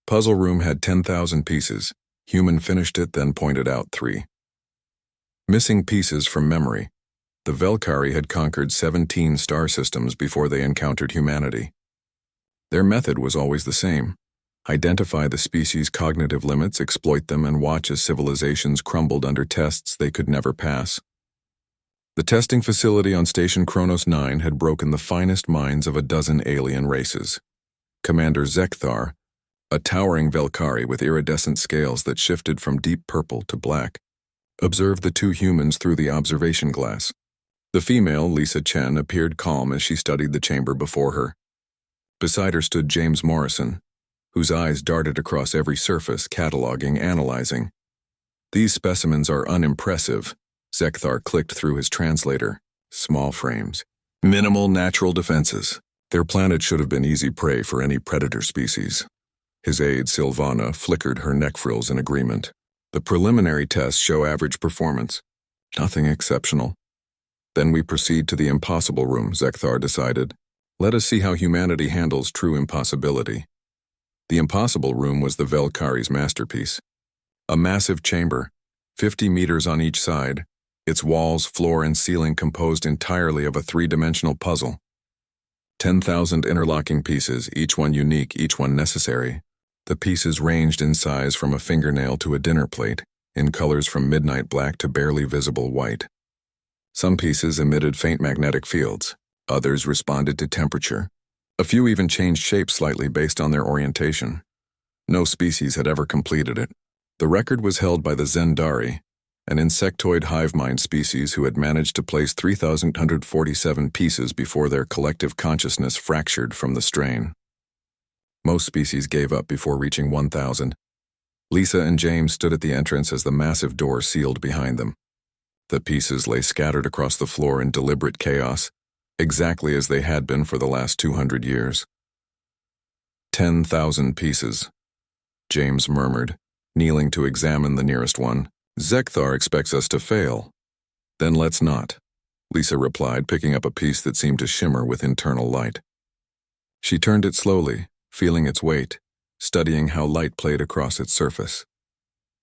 Puzzle room had 10,000 pieces. Human finished it, then pointed out 3. Missing pieces from memory. The Velkari had conquered 17 star systems before they encountered humanity. Their method was always the same. Identify the species' cognitive limits, exploit them, and watch as civilizations crumbled under tests they could never pass. The testing facility on Station Kronos 9 had broken the finest minds of a dozen alien races. Commander Zekthar, a towering Velkari with iridescent scales that shifted from deep purple to black, observed the 2 humans through the observation glass. The female, Lisa Chen, appeared calm as she studied the chamber before her. Beside her stood James Morrison, whose eyes darted across every surface, cataloging, analyzing. "These specimens are unimpressive," Zekthar clicked through his translator. "Small frames. Minimal natural defenses. Their planet should have been easy prey for any predator species." His aide, Silvana, flickered her neck frills in agreement. "The preliminary tests show average performance. Nothing exceptional." "Then we proceed to the impossible room," Zekthar decided. "Let us see how humanity handles true impossibility." The impossible room was the Velkari's masterpiece. A massive chamber, 50 meters on each side, its walls, floor, and ceiling composed entirely of a 3-dimensional puzzle. 10,000 interlocking pieces, each one unique, each one necessary. The pieces ranged in size from a fingernail to a dinner plate, in colors from midnight black to barely visible white. Some pieces emitted faint magnetic fields, others responded to temperature. A few even changed shape slightly based on their orientation. No species had ever completed it. The record was held by the Zendari, an insectoid hive mind species who had managed to place 3,147 pieces before their collective consciousness fractured from the strain. Most species gave up before reaching 1,000. Lisa and James stood at the entrance as the massive door sealed behind them. The pieces lay scattered across the floor in deliberate chaos, exactly as they had been for the last 200 years. 10,000 pieces, James murmured, kneeling to examine the nearest one. "Zekthar expects us to fail." "Then let's not," Lisa replied, picking up a piece that seemed to shimmer with internal light. She turned it slowly, feeling its weight, studying how light played across its surface.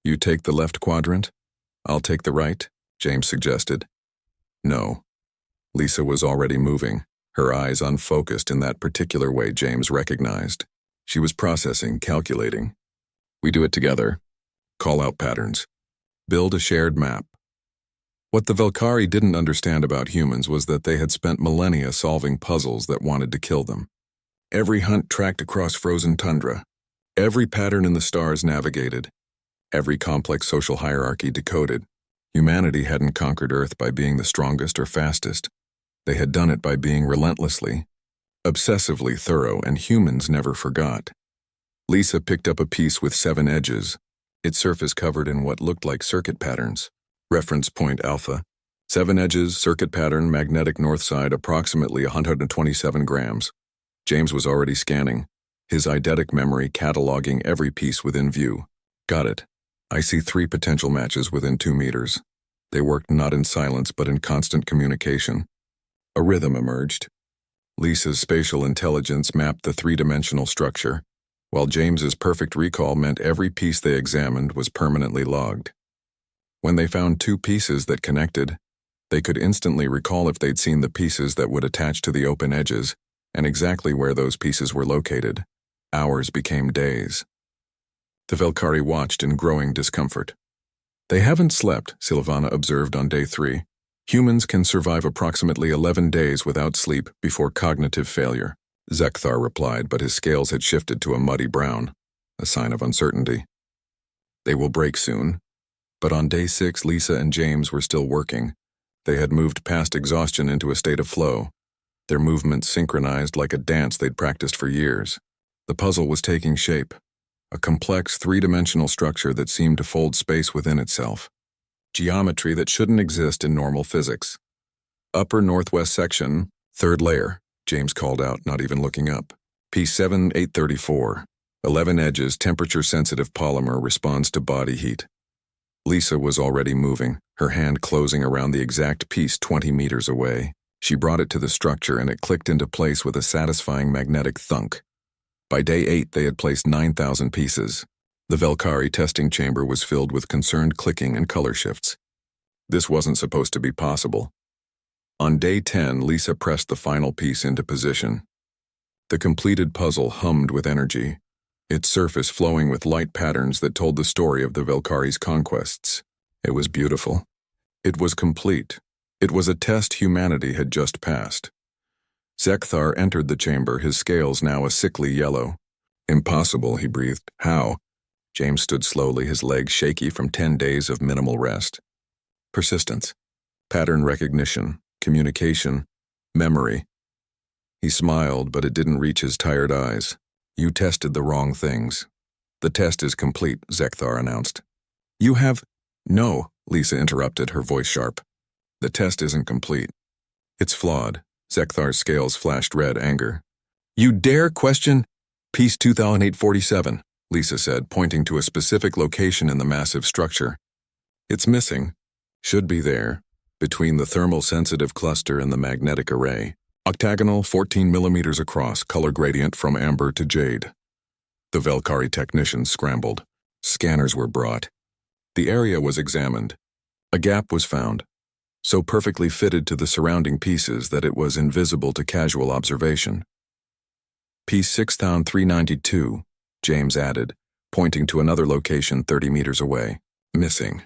"You take the left quadrant? I'll take the right," James suggested. "No." Lisa was already moving, her eyes unfocused in that particular way James recognized. She was processing, calculating. "We do it together. Call out patterns. Build a shared map." What the Velkari didn't understand about humans was that they had spent millennia solving puzzles that wanted to kill them. Every hunt tracked across frozen tundra, every pattern in the stars navigated, every complex social hierarchy decoded. Humanity hadn't conquered Earth by being the strongest or fastest. They had done it by being relentlessly, obsessively thorough, and humans never forgot. Lisa picked up a piece with 7 edges, its surface covered in what looked like circuit patterns. Reference point alpha. 7 edges, circuit pattern, magnetic north side, approximately 127 grams. James was already scanning, his eidetic memory cataloging every piece within view. "Got it. I see 3 potential matches within 2 meters. They worked not in silence but in constant communication." A rhythm emerged. Lisa's spatial intelligence mapped the 3-dimensional structure, while James's perfect recall meant every piece they examined was permanently logged. When they found 2 pieces that connected, they could instantly recall if they'd seen the pieces that would attach to the open edges and exactly where those pieces were located. Hours became days. The Velkari watched in growing discomfort. "They haven't slept," Silvana observed on day 3. "Humans can survive approximately 11 days without sleep before cognitive failure," Zekthar replied, but his scales had shifted to a muddy brown, a sign of uncertainty. "They will break soon." But on day 6, Lisa and James were still working. They had moved past exhaustion into a state of flow, their movements synchronized like a dance they'd practiced for years. The puzzle was taking shape, a complex 3-dimensional structure that seemed to fold space within itself. Geometry that shouldn't exist in normal physics. "Upper northwest section, 3rd layer," James called out, not even looking up. "Piece 7834. 11 edges, temperature-sensitive polymer, responds to body heat." Lisa was already moving, her hand closing around the exact piece 20 meters away. She brought it to the structure and it clicked into place with a satisfying magnetic thunk. By day 8, they had placed 9,000 pieces. The Velkari testing chamber was filled with concerned clicking and color shifts. This wasn't supposed to be possible. On day 10, Lisa pressed the final piece into position. The completed puzzle hummed with energy, its surface flowing with light patterns that told the story of the Velkari's conquests. It was beautiful. It was complete. It was a test humanity had just passed. Zekthar entered the chamber, his scales now a sickly yellow. Impossible, he breathed. How? James stood slowly, his legs shaky from 10 days of minimal rest. Persistence, pattern recognition, communication, memory. He smiled, but it didn't reach his tired eyes. You tested the wrong things. The test is complete, Zekthar announced. You have... No, Lisa interrupted, her voice sharp. The test isn't complete. It's flawed. Zekthar's scales flashed red anger. You dare question? Piece 2847, Lisa said, pointing to a specific location in the massive structure. It's missing. Should be there, between the thermal-sensitive cluster and the magnetic array. Octagonal, 14 millimeters across, color gradient from amber to jade. The Velkari technicians scrambled. Scanners were brought. The area was examined. A gap was found, so perfectly fitted to the surrounding pieces that it was invisible to casual observation. Piece 6392, James added, pointing to another location 30 meters away. Missing.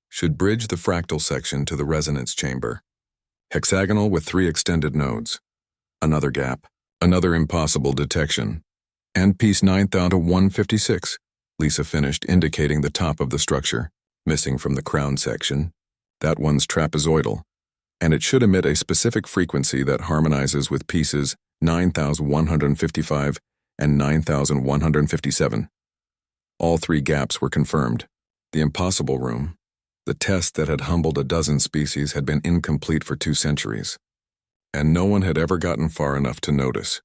Should bridge the fractal section to the resonance chamber. Hexagonal with 3 extended nodes. Another gap. Another impossible detection. And piece 9156, Lisa finished, indicating the top of the structure. Missing from the crown section. That one's trapezoidal, and it should emit a specific frequency that harmonizes with pieces 9155 and 9157. All 3 gaps were confirmed. The impossible room, the test that had humbled a dozen species, had been incomplete for 2 centuries. And no one had ever gotten far enough to notice.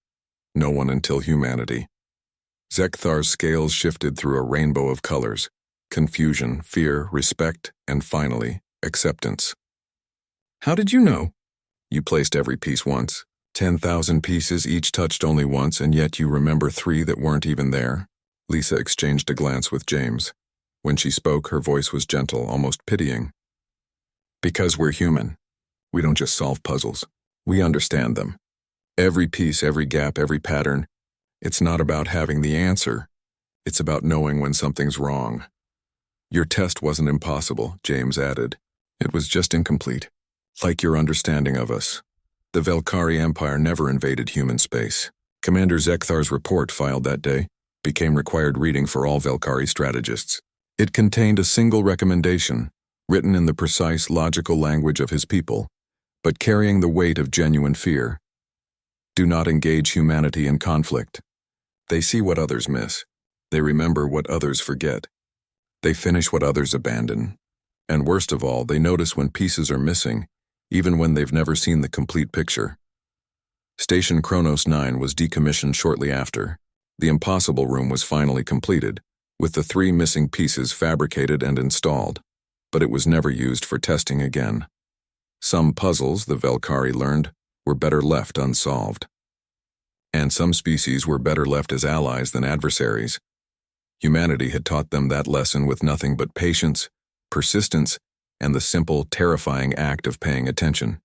No one until humanity. Zekthar's scales shifted through a rainbow of colors. Confusion, fear, respect, and finally, acceptance. How did you know? You placed every piece once. 10,000 pieces, each touched only once, and yet you remember 3 that weren't even there. Lisa exchanged a glance with James. When she spoke, her voice was gentle, almost pitying. Because we're human. We don't just solve puzzles. We understand them. Every piece, every gap, every pattern. It's not about having the answer. It's about knowing when something's wrong. Your test wasn't impossible, James added. It was just incomplete. Like your understanding of us. The Velkari Empire never invaded human space. Commander Zekthar's report, filed that day, became required reading for all Velkari strategists. It contained a single recommendation, written in the precise, logical language of his people, but carrying the weight of genuine fear. Do not engage humanity in conflict. They see what others miss. They remember what others forget. They finish what others abandon. And worst of all, they notice when pieces are missing, even when they've never seen the complete picture. Station Kronos 9 was decommissioned shortly after. The impossible room was finally completed, with the 3 missing pieces fabricated and installed, but it was never used for testing again. Some puzzles, the Velkari learned, were better left unsolved. And some species were better left as allies than adversaries. Humanity had taught them that lesson with nothing but patience, persistence, and the simple, terrifying act of paying attention.